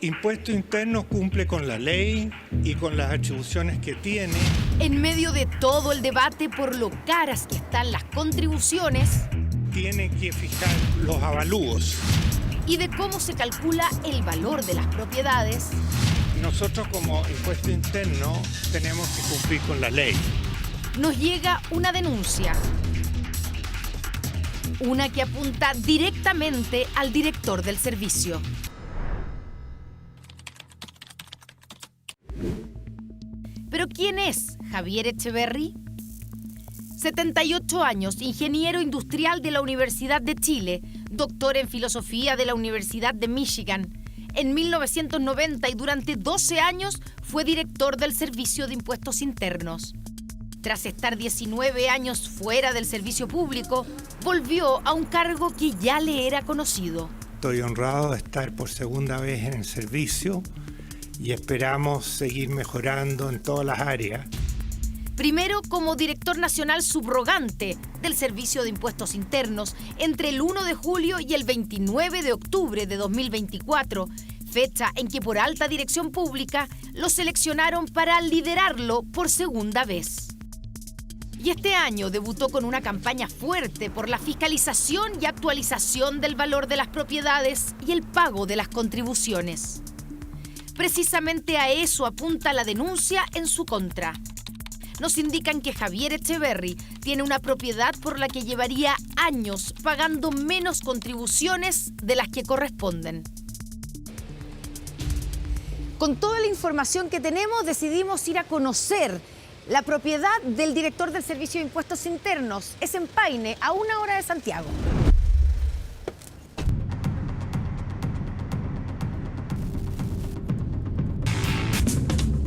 Impuesto Interno cumple con la ley y con las atribuciones que tiene. En medio de todo el debate por lo caras que están las contribuciones, Tiene que fijar los avalúos. y de cómo se calcula el valor de las propiedades, Nosotros como Impuesto Interno tenemos que cumplir con la ley. nos llega una denuncia. Una que apunta directamente al director del servicio. ¿Pero quién es Javier Echeverry? 78 años, ingeniero industrial de la Universidad de Chile, doctor en filosofía de la Universidad de Michigan. En 1990 y durante 12 años fue director del Servicio de Impuestos Internos. Tras estar 19 años fuera del servicio público, volvió a un cargo que ya le era conocido. Estoy honrado de estar por segunda vez en el servicio y esperamos seguir mejorando en todas las áreas. Primero como director nacional subrogante del Servicio de Impuestos Internos entre el 1 de julio y el 29 de octubre de 2024, fecha en que por alta dirección pública lo seleccionaron para liderarlo por segunda vez. Y este año debutó con una campaña fuerte por la fiscalización y actualización del valor de las propiedades y el pago de las contribuciones. Precisamente a eso apunta la denuncia en su contra. Nos indican que Javier Echeverry tiene una propiedad por la que llevaría años pagando menos contribuciones de las que corresponden. Con toda la información que tenemos, decidimos ir a conocer la propiedad del director del Servicio de Impuestos Internos. Es en Paine, a 1 hora de Santiago.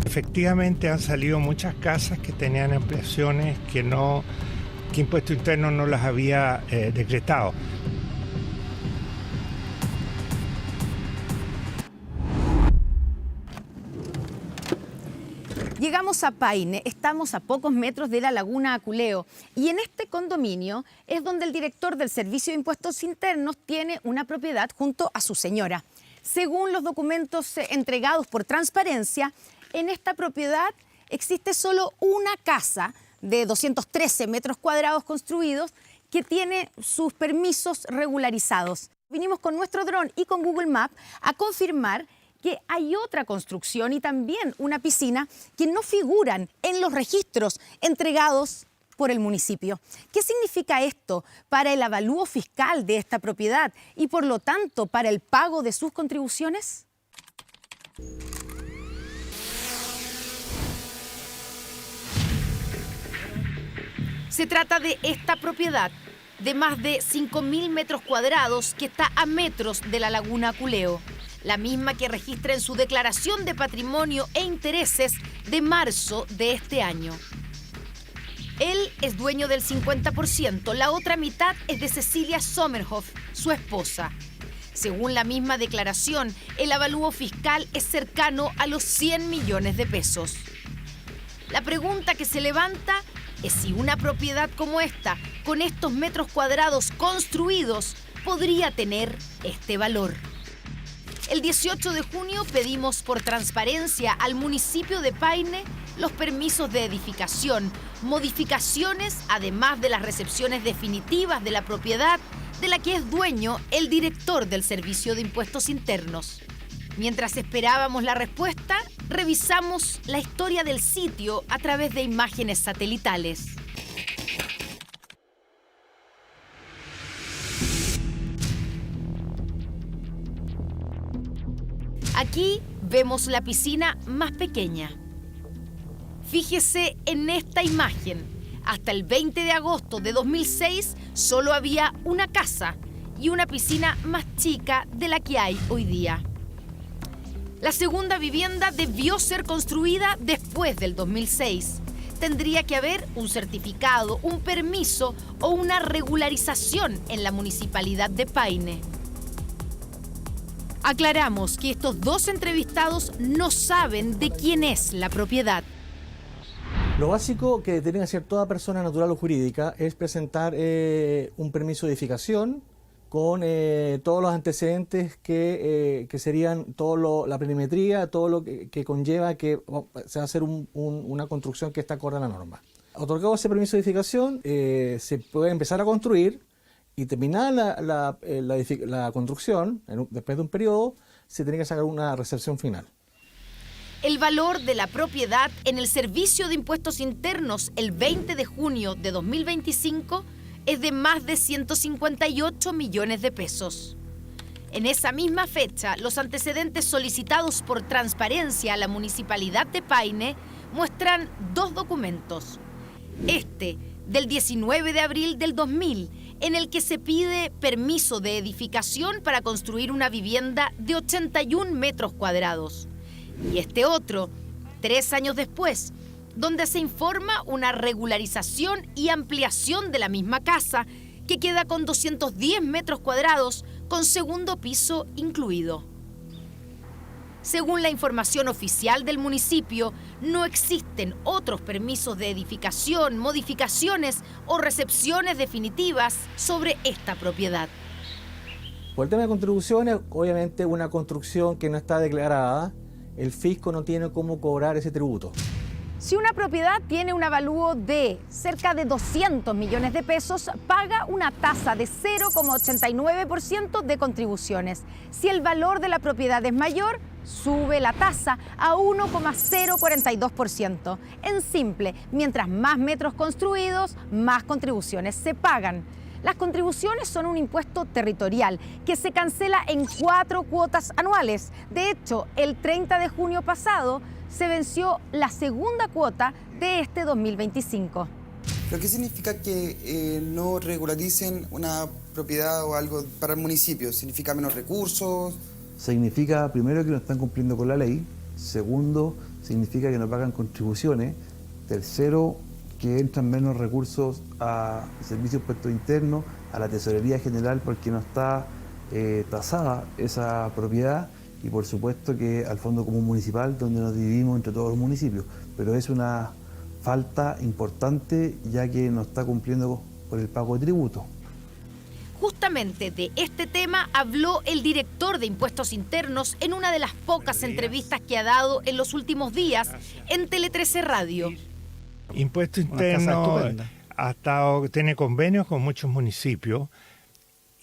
Efectivamente han salido muchas casas que tenían ampliaciones que Impuesto Interno no las había decretado. Llegamos a Paine, estamos a pocos metros de la laguna Aculeo y en este condominio es donde el director del Servicio de Impuestos Internos tiene una propiedad junto a su señora. Según los documentos entregados por Transparencia, en esta propiedad existe solo una casa de 213 metros cuadrados construidos que tiene sus permisos regularizados. Vinimos con nuestro dron y con Google Maps a confirmar que hay otra construcción y también una piscina que no figuran en los registros entregados por el municipio. ¿Qué significa esto para el avalúo fiscal de esta propiedad y por lo tanto para el pago de sus contribuciones? Se trata de esta propiedad de más de 5.000 metros cuadrados que está a metros de la laguna Aculeo. La misma que registra en su declaración de patrimonio e intereses de marzo de este año. Él es dueño del 50%, la otra mitad es de Cecilia Sommerhoff, su esposa. Según la misma declaración, el avalúo fiscal es cercano a los 100 millones de pesos. La pregunta que se levanta es si una propiedad como esta, con estos metros cuadrados construidos, podría tener este valor. El 18 de junio pedimos por Transparencia al municipio de Paine los permisos de edificación, modificaciones, además de las recepciones definitivas de la propiedad de la que es dueño el director del Servicio de Impuestos Internos. Mientras esperábamos la respuesta, revisamos la historia del sitio a través de imágenes satelitales. Aquí vemos la piscina más pequeña. Fíjese en esta imagen. Hasta el 20 de agosto de 2006 solo había una casa y una piscina más chica de la que hay hoy día. La segunda vivienda debió ser construida después del 2006. Tendría que haber un certificado, un permiso o una regularización en la municipalidad de Paine. Aclaramos que estos dos entrevistados no saben de quién es la propiedad. Lo básico que tiene que hacer toda persona natural o jurídica es presentar un permiso de edificación con todos los antecedentes que serían la planimetría, todo lo que conlleva que se va a hacer una construcción que está acorde a la norma. Otorgado ese permiso de edificación, se puede empezar a construir y terminada la construcción, después de un periodo, se tiene que sacar una recepción final. El valor de la propiedad en el Servicio de Impuestos Internos el 20 de junio de 2025 es de más de 158 millones de pesos. En esa misma fecha, los antecedentes solicitados por Transparencia a la Municipalidad de Paine muestran dos documentos. Este, del 19 de abril del 2000, en el que se pide permiso de edificación para construir una vivienda de 81 metros cuadrados. Y este otro, 3 años después, donde se informa una regularización y ampliación de la misma casa, que queda con 210 metros cuadrados, con segundo piso incluido. Según la información oficial del municipio, no existen otros permisos de edificación, modificaciones o recepciones definitivas sobre esta propiedad. Por el tema de contribuciones, obviamente una construcción que no está declarada, el fisco no tiene cómo cobrar ese tributo. Si una propiedad tiene un avalúo de cerca de 200 millones de pesos, paga una tasa de 0,89% de contribuciones. Si el valor de la propiedad es mayor, sube la tasa a 1,042%. En simple, mientras más metros construidos, más contribuciones se pagan. Las contribuciones son un impuesto territorial que se cancela en 4 cuotas anuales. De hecho, el 30 de junio pasado se venció la segunda cuota de este 2025. ¿Pero qué significa que no regularicen una propiedad o algo para el municipio? ¿Significa menos recursos? Significa, primero, que no están cumpliendo con la ley. Segundo, significa que no pagan contribuciones. Tercero, que entran menos recursos a Servicio de Impuestos Internos, a la Tesorería General, porque no está tasada esa propiedad, y por supuesto que al Fondo Común Municipal, donde nos dividimos entre todos los municipios. Pero es una falta importante, ya que no está cumpliendo por el pago de tributo. Justamente de este tema habló el director de Impuestos Internos en una de las pocas entrevistas que ha dado en los últimos días en Tele 13 Radio. Impuesto Interno tiene convenios con muchos municipios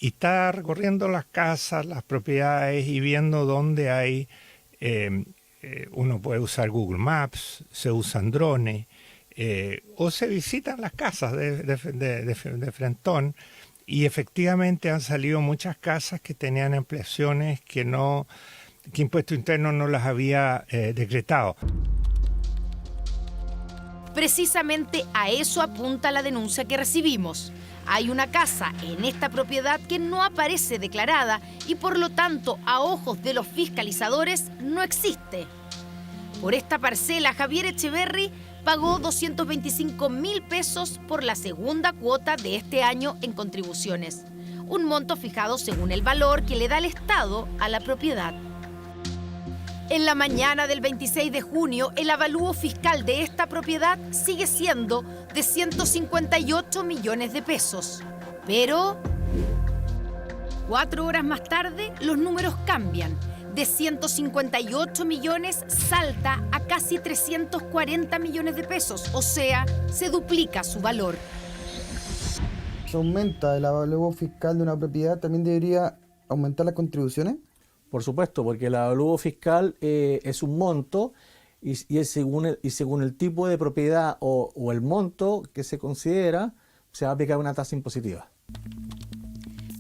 y está recorriendo las casas, las propiedades y viendo dónde hay. Uno puede usar Google Maps, se usan drones o se visitan las casas de frentón, y efectivamente han salido muchas casas que tenían ampliaciones que Impuesto Interno no las había decretado. Precisamente a eso apunta la denuncia que recibimos. Hay una casa en esta propiedad que no aparece declarada y por lo tanto a ojos de los fiscalizadores no existe. Por esta parcela, Javier Echeverry pagó 225.000 pesos por la segunda cuota de este año en contribuciones, un monto fijado según el valor que le da el Estado a la propiedad. En la mañana del 26 de junio, el avalúo fiscal de esta propiedad sigue siendo de 158 millones de pesos. Pero 4 horas más tarde, los números cambian. De 158 millones salta a casi 340 millones de pesos, o sea, se duplica su valor. ¿Se aumenta el avalúo fiscal de una propiedad? ¿También debería aumentar las contribuciones? Por supuesto, porque el avalúo fiscal es un monto y es según el tipo de propiedad o el monto que se considera, se va a aplicar una tasa impositiva.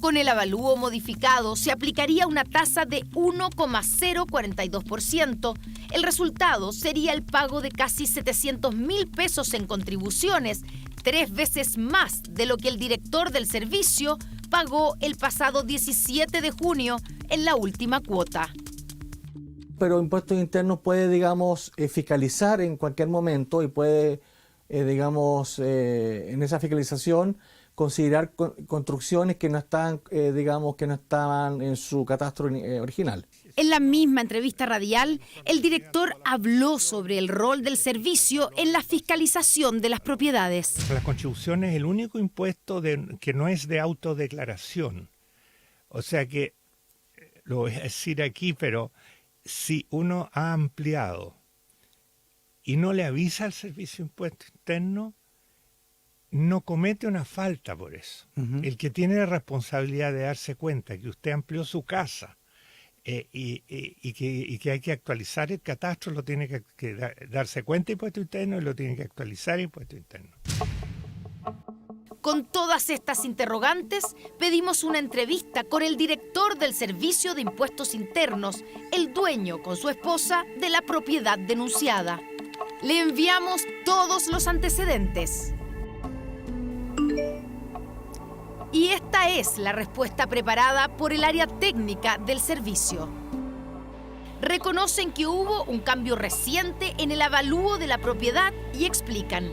Con el avalúo modificado se aplicaría una tasa de 1,042%. El resultado sería el pago de casi 700.000 pesos en contribuciones, 3 veces más de lo que el director del servicio pagó el pasado 17 de junio en la última cuota. Pero Impuestos Internos puede, fiscalizar en cualquier momento y puede, en esa fiscalización considerar construcciones que no están, que no estaban en su catastro original. En la misma entrevista radial, el director habló sobre el rol del servicio en la fiscalización de las propiedades. Las contribuciones es el único impuesto que no es de autodeclaración. O sea que, lo voy a decir aquí, pero si uno ha ampliado y no le avisa al Servicio de Impuesto Interno, no comete una falta por eso. El que tiene la responsabilidad de darse cuenta que usted amplió su casa y que hay que actualizar el catastro, lo tiene que darse cuenta Impuesto Interno y lo tiene que actualizar Impuesto Interno. Con todas estas interrogantes, pedimos una entrevista con el director del Servicio de Impuestos Internos, el dueño con su esposa de la propiedad denunciada. Le enviamos todos los antecedentes. Y esta es la respuesta preparada por el área técnica del servicio. Reconocen que hubo un cambio reciente en el avalúo de la propiedad y explican.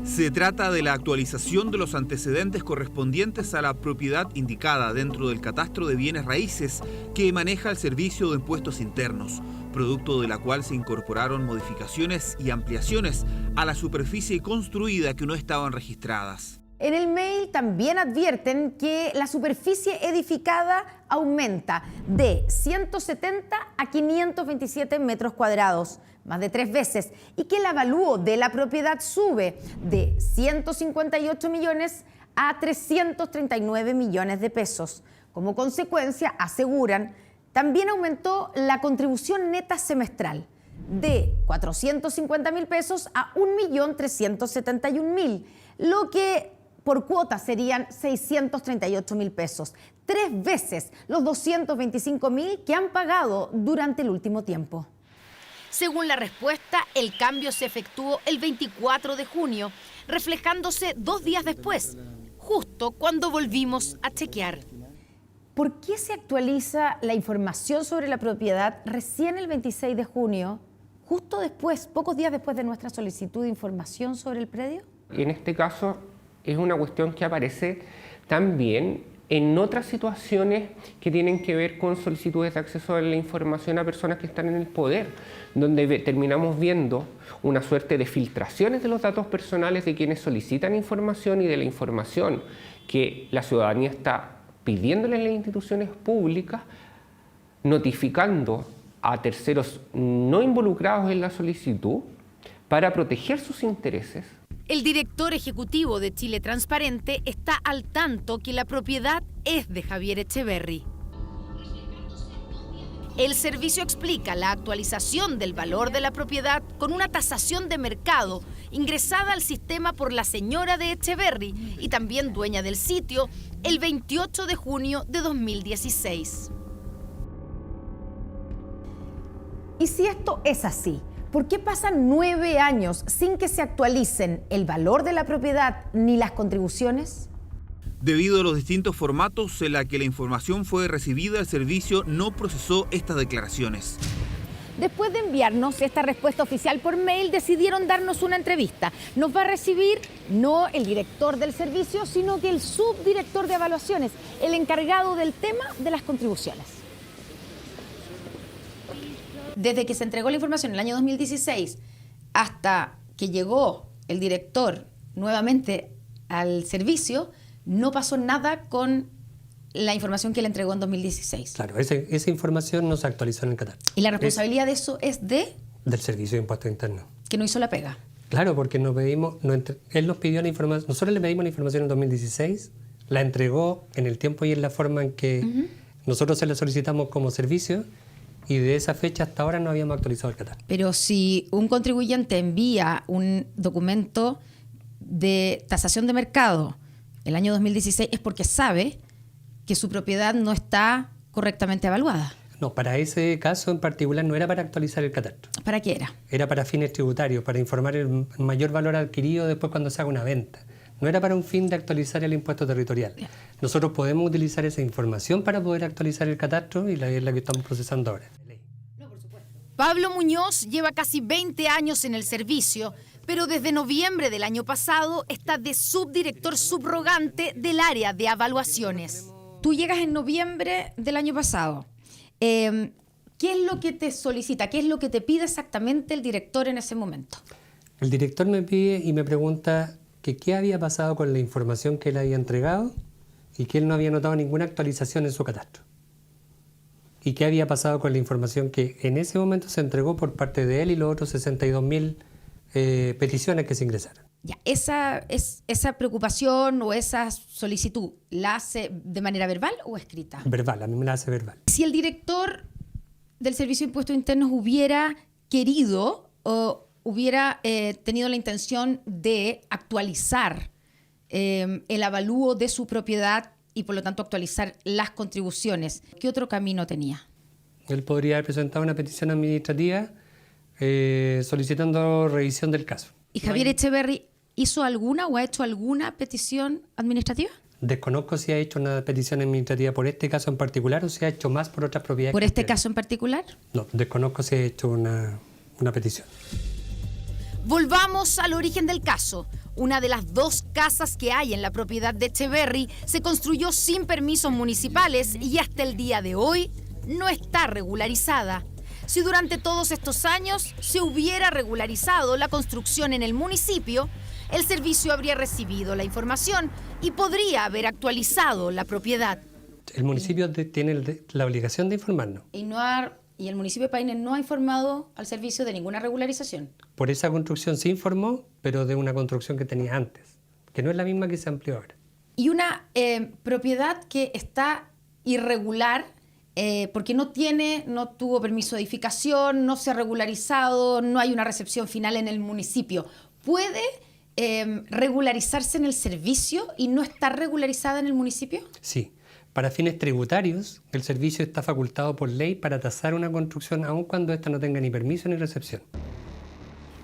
Se trata de la actualización de los antecedentes correspondientes a la propiedad indicada dentro del catastro de bienes raíces que maneja el Servicio de Impuestos Internos, producto de la cual se incorporaron modificaciones y ampliaciones a la superficie construida que no estaban registradas. En el mail también advierten que la superficie edificada aumenta de 170 a 527 metros cuadrados, más de 3 veces, y que el avalúo de la propiedad sube de 158 millones a 339 millones de pesos. Como consecuencia, aseguran, también aumentó la contribución neta semestral de 450.000 pesos a 1.371.000, lo que por cuota serían 638.000 pesos, 3 veces los 225.000 que han pagado durante el último tiempo. Según la respuesta, el cambio se efectuó el 24 de junio, reflejándose 2 días después, justo cuando volvimos a chequear. ¿Por qué se actualiza la información sobre la propiedad recién el 26 de junio, justo después, pocos días después de nuestra solicitud de información sobre el predio? En este caso es una cuestión que aparece también en otras situaciones que tienen que ver con solicitudes de acceso a la información a personas que están en el poder, donde terminamos viendo una suerte de filtraciones de los datos personales de quienes solicitan información y de la información que la ciudadanía está pidiéndole a las instituciones públicas, notificando a terceros no involucrados en la solicitud para proteger sus intereses. El director ejecutivo de Chile Transparente está al tanto que la propiedad es de Javier Echeverry. El servicio explica la actualización del valor de la propiedad con una tasación de mercado ingresada al sistema por la señora de Echeverry y también dueña del sitio el 28 de junio de 2016. ¿Y si esto es así? ¿Por qué pasan 9 años sin que se actualicen el valor de la propiedad ni las contribuciones? Debido a los distintos formatos en la que la información fue recibida, el servicio no procesó estas declaraciones. Después de enviarnos esta respuesta oficial por mail, decidieron darnos una entrevista. Nos va a recibir no el director del servicio, sino que el subdirector de evaluaciones, el encargado del tema de las contribuciones. Desde que se entregó la información en el año 2016 hasta que llegó el director nuevamente al servicio, no pasó nada con la información que le entregó en 2016. Claro, esa información no se actualizó en el catastro. ¿Y la responsabilidad de eso es del Servicio de Impuestos Internos? Que no hizo la pega. Claro, porque él nos pidió la información, nosotros le pedimos la información en 2016, la entregó en el tiempo y en la forma en que nosotros se la solicitamos como servicio, y de esa fecha hasta ahora no habíamos actualizado el catastro. Pero si un contribuyente envía un documento de tasación de mercado el año 2016 es porque sabe que su propiedad no está correctamente evaluada. No, para ese caso en particular no era para actualizar el catastro. ¿Para qué era? Era para fines tributarios, para informar el mayor valor adquirido después cuando se haga una venta. No era para un fin de actualizar el impuesto territorial. Bien. Nosotros podemos utilizar esa información para poder actualizar el catastro y es la que estamos procesando ahora. Pablo Muñoz lleva casi 20 años en el servicio, pero desde noviembre del año pasado está de subdirector subrogante del área de evaluaciones. Tú llegas en noviembre del año pasado. ¿Qué es lo que te solicita? ¿Qué es lo que te pide exactamente el director en ese momento? El director me pide y me pregunta que qué había pasado con la información que él había entregado y que él no había notado ninguna actualización en su catastro. ¿Y qué había pasado con la información que en ese momento se entregó por parte de él y los otros 62.000 peticiones que se ingresaron? Ya, esa preocupación o esa solicitud, ¿la hace de manera verbal o escrita? Verbal, a mí me la hace verbal. Si el director del Servicio de Impuestos Internos hubiera querido o hubiera tenido la intención de actualizar el avalúo de su propiedad y por lo tanto actualizar las contribuciones, ¿qué otro camino tenía? Él podría haber presentado una petición administrativa solicitando revisión del caso. ¿Y Javier Echeverry hizo alguna o ha hecho alguna petición administrativa? Desconozco si ha hecho una petición administrativa por este caso en particular o si ha hecho más por otras propiedades. ¿Por este caso en particular? No, desconozco si ha hecho una petición. Volvamos al origen del caso. Una de las 2 casas que hay en la propiedad de Echeverry se construyó sin permisos municipales y hasta el día de hoy no está regularizada. Si durante todos estos años se hubiera regularizado la construcción en el municipio, el servicio habría recibido la información y podría haber actualizado la propiedad. El municipio tiene la obligación de informarnos. Y el municipio de Paine no ha informado al servicio de ninguna regularización. Por esa construcción se informó, pero de una construcción que tenía antes, que no es la misma que se amplió ahora. Y una propiedad que está irregular porque no tuvo permiso de edificación, no se ha regularizado, no hay una recepción final en el municipio. ¿Puede regularizarse en el servicio y no estar regularizada en el municipio? Sí. Para fines tributarios, el servicio está facultado por ley para tasar una construcción aun cuando ésta no tenga ni permiso ni recepción.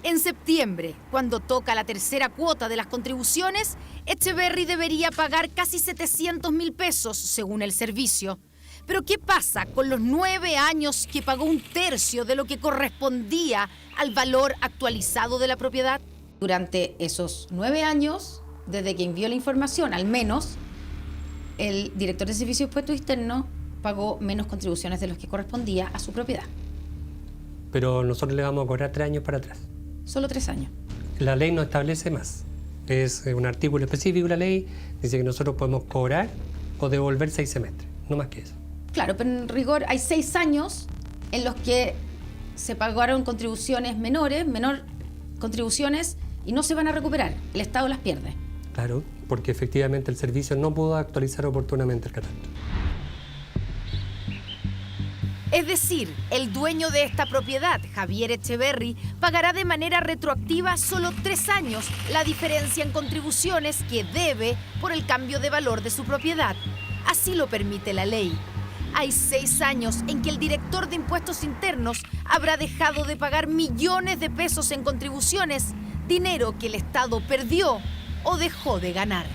En septiembre, cuando toca la tercera cuota de las contribuciones, Echeverry debería pagar casi 700.000 pesos, según el servicio. Pero ¿qué pasa con los 9 años que pagó 1/3 de lo que correspondía al valor actualizado de la propiedad? Durante esos 9 años, desde que envió la información, al menos, el director de Servicio de Impuestos Internos pagó menos contribuciones de los que correspondía a su propiedad. Pero nosotros le vamos a cobrar 3 años para atrás. Solo 3 años. La ley no establece más. Es un artículo específico de la ley, dice que nosotros podemos cobrar o devolver 6 semestres, no más que eso. Claro, pero en rigor hay 6 años en los que se pagaron contribuciones menores contribuciones y no se van a recuperar. El Estado las pierde. Claro, porque efectivamente el servicio no pudo actualizar oportunamente el catastro. Es decir, el dueño de esta propiedad, Javier Echeverry, pagará de manera retroactiva solo 3 años la diferencia en contribuciones que debe por el cambio de valor de su propiedad. Así lo permite la ley. Hay 6 años en que el director de Impuestos Internos habrá dejado de pagar millones de pesos en contribuciones, dinero que el Estado perdió o dejó de ganar.